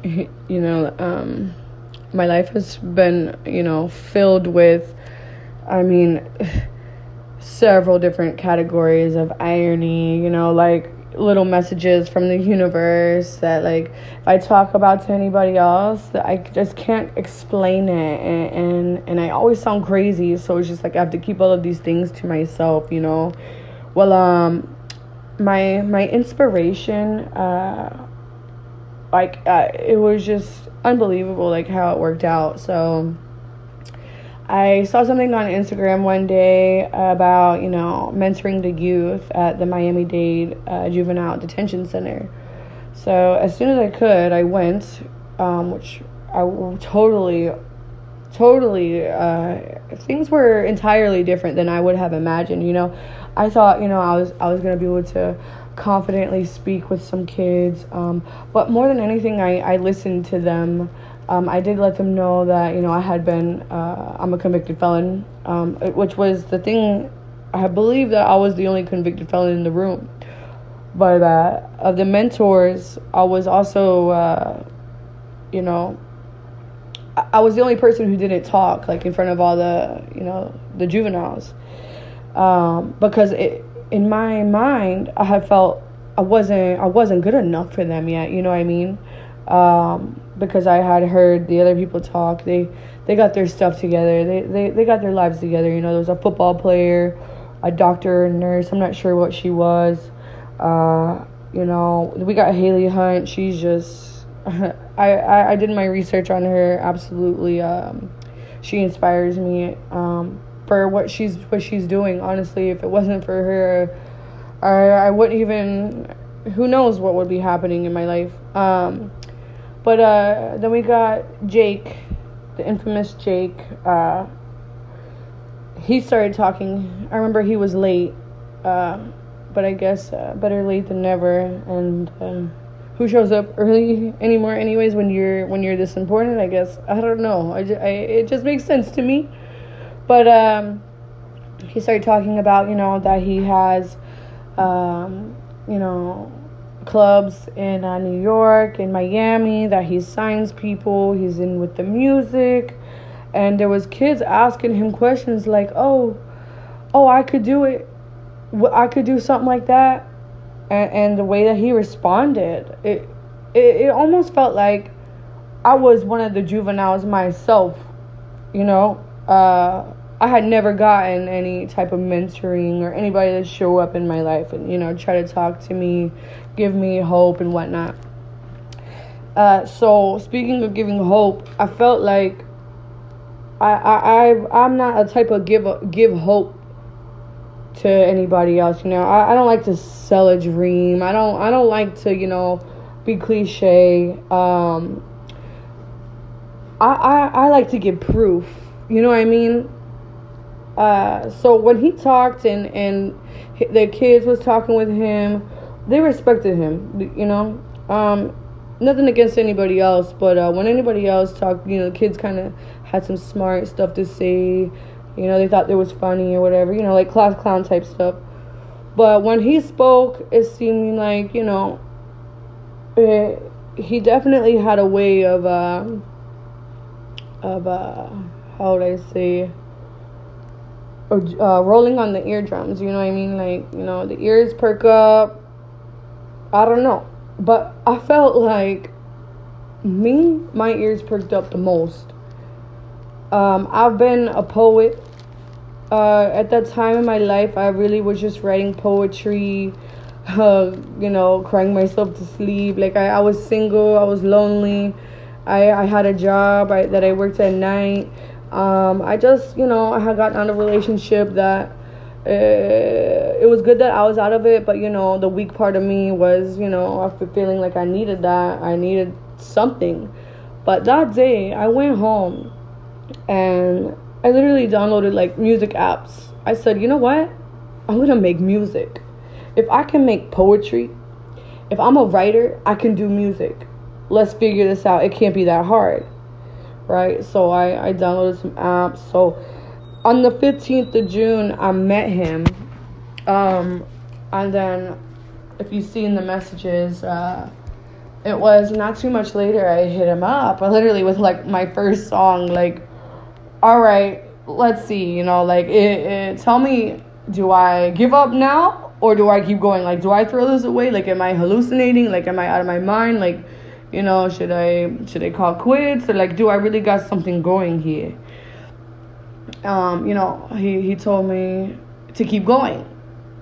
My life has been, filled with, I mean, several different categories of irony, like little messages from the universe that, like, if I talk about to anybody else, that I just can't explain it, and I always sound crazy, so it's just like I have to keep all of these things to myself. Well, my inspiration, it was just unbelievable, like, how it worked out. So I saw something on Instagram one day about, mentoring the youth at the Miami-Dade Juvenile Detention Center. So as soon as I could, I went, which I totally, things were entirely different than I would have imagined. I thought, I was going to be able to confidently speak with some kids. But more than anything, I listened to them. I did let them know that, I'm a convicted felon, which was the thing. I believe that I was the only convicted felon in the room. But of the mentors, I was also, I was the only person who didn't talk, like, in front of all the juveniles. Because in my mind, I had felt I wasn't good enough for them yet. You know what I mean? Because I had heard the other people talk. They got their stuff together. They got their lives together. There was a football player, a doctor, a nurse. I'm not sure what she was. We got Haley Hunt. She's just, I did my research on her. Absolutely. She inspires me, for what she's doing. Honestly, if it wasn't for her, I wouldn't even, who knows what would be happening in my life. But then we got Jake, the infamous Jake. He started talking. I remember he was late, but I guess better late than never. And who shows up early anymore? Anyways, when you're this important, I guess. I don't know. It just makes sense to me. But he started talking about that he has clubs in New York, in Miami, that he signs people, he's in with the music. And there was kids asking him questions like, oh, I could do it, I could do something like that. And the way that he responded, it almost felt like I was one of the juveniles myself. I had never gotten any type of mentoring or anybody to show up in my life and, try to talk to me, give me hope and whatnot. So speaking of giving hope, I felt like I'm not a type of give hope to anybody else. I don't like to sell a dream. I don't like to, be cliche. I like to give proof. You know what I mean? So when he talked and the kids was talking with him, they respected him, nothing against anybody else, but when anybody else talked, the kids kind of had some smart stuff to say, they thought it was funny or whatever, like class clown type stuff. But when he spoke, it seemed like, he definitely had a way of how would I say, rolling on the eardrums, you know what I mean? Like, the ears perk up. I don't know. But I felt like my ears perked up the most. I've been a poet. At that time in my life, I really was just writing poetry, crying myself to sleep. Like, I was single, I was lonely. I had a job that I worked at night. I just, I had gotten out of a relationship that it was good that I was out of it, but, the weak part of me was, after feeling like I needed that, I needed something. But that day, I went home and I literally downloaded, like, music apps. I said, you know what? I'm going to make music. If I can make poetry, if I'm a writer, I can do music. Let's figure this out. It can't be that hard. Right? So I downloaded some apps. So on the 15th of June, I met him. And then if you see in the messages, it was not too much later I hit him up. I literally with like my first song, like, all right, let's see, you know, like tell me, do I give up now or do I keep going? Like, do I throw this away? Like, am I hallucinating? Like, am I out of my mind? Like, you know, should I call quits, or like, do I really got something going here? You know, he told me to keep going,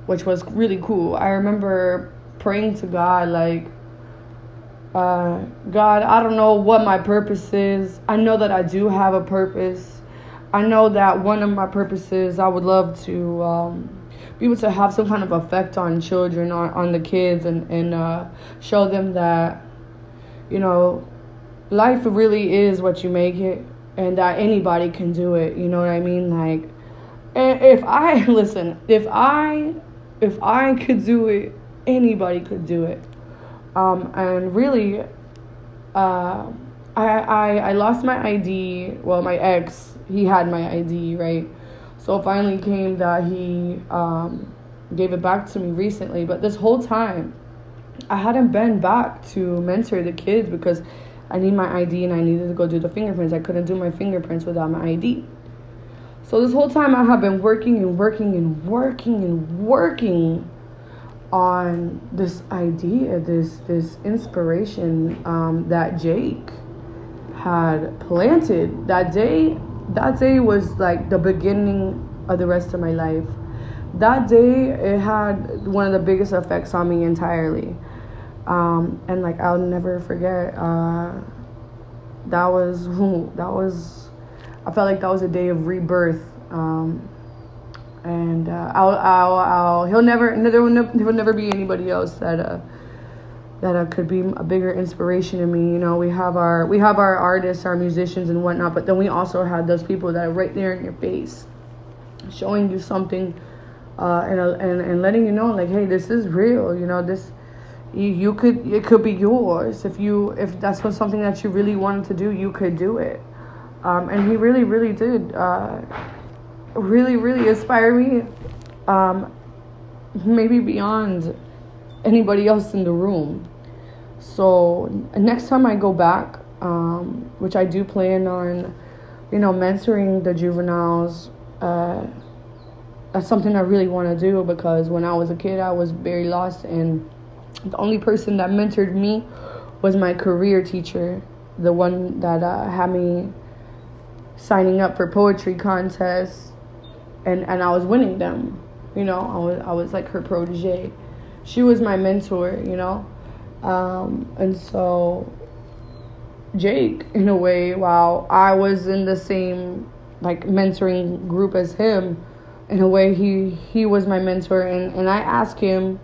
which was really cool. I remember praying to God, like, God, I don't know what my purpose is. I know that I do have a purpose. I know that one of my purposes, I would love to be able to have some kind of effect on children, on the kids, and show them that, you know, life really is what you make it, and that anybody can do it. You know what I mean? Like, if I listen, if I could do it, anybody could do it. And really, I lost my ID. Well, my ex, he had my ID, right? So it finally came that he gave it back to me recently. But this whole time, I hadn't been back to mentor the kids because I need my ID and I needed to go do the fingerprints. I couldn't do my fingerprints without my ID. So this whole time I have been working on this idea, this inspiration that Jake had planted. That day was like the beginning of the rest of my life. That day, it had one of the biggest effects on me entirely. And like, I'll never forget, that was, I felt like that was a day of rebirth. And there will never be anybody else that could be a bigger inspiration to me. You know, we have our artists, our musicians and whatnot, but then we also have those people that are right there in your face, showing you something, and letting you know, like, hey, this is real. You know, this, it could be yours. If that's something that you really wanted to do, you could do it. And he really, really did, really inspire me, maybe beyond anybody else in the room. So next time I go back, which I do plan on, you know, mentoring the juveniles, that's something I really want to do, because when I was a kid, I was very lost, and the only person that mentored me was my career teacher, the one that had me signing up for poetry contests, and I was winning them. You know, I was like her protege. She was my mentor, you know. And so Jake, in a way, while I was in the same like mentoring group as him, in a way he was my mentor, and I asked him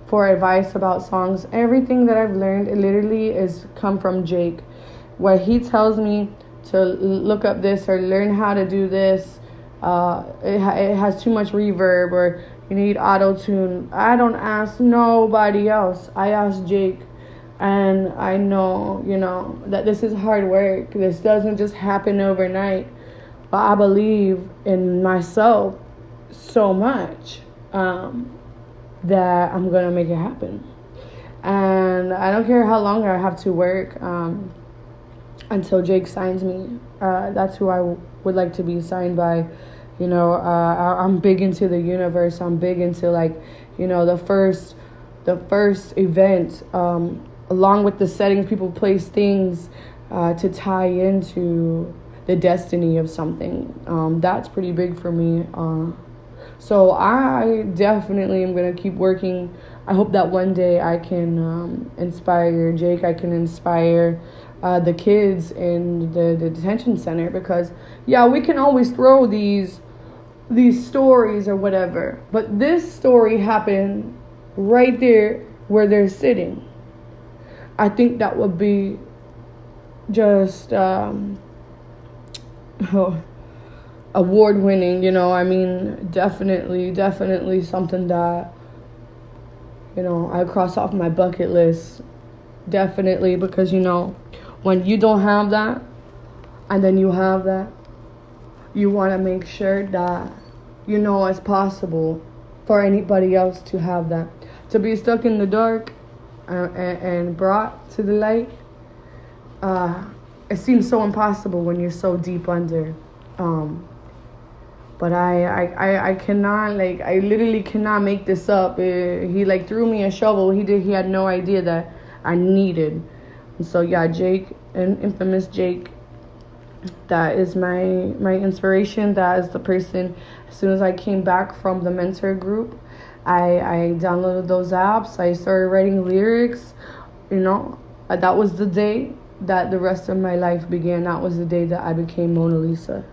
for advice about songs. Everything that I've learned, it literally is come from Jake. Where he tells me to look up this or learn how to do this, it has too much reverb, or you need auto-tune. I don't ask nobody else. I ask Jake. And I know, you know, that this is hard work. This doesn't just happen overnight. But I believe in myself so much that I'm going to make it happen. And I don't care how long I have to work until Jake signs me. That's who I would like to be signed by. You know, I'm big into the universe. I'm big into, like, you know, the first event, along with the settings, people place things to tie into the destiny of something. That's pretty big for me. So I definitely am going to keep working. I hope that one day I can inspire Jake. I can inspire the kids in the detention center, because, yeah, we can always throw these stories or whatever, but this story happened right there where they're sitting. I think that would be just award-winning, you know. I mean, definitely something that, you know, I cross off my bucket list. Definitely, because, you know, when you don't have that and then you have that, you want to make sure that, you know, it's possible for anybody else to have that. To be stuck in the dark, and brought to the light, it seems so impossible when you're so deep under. But I cannot, like, I literally cannot make this up. He like threw me a shovel. He had no idea that I needed. And so yeah, Jake, and infamous Jake, that is my inspiration. That is the person. As soon as I came back from the mentor group, I downloaded those apps. I started writing lyrics. That was the day that the rest of my life began. That was the day that I became Mona Lisa.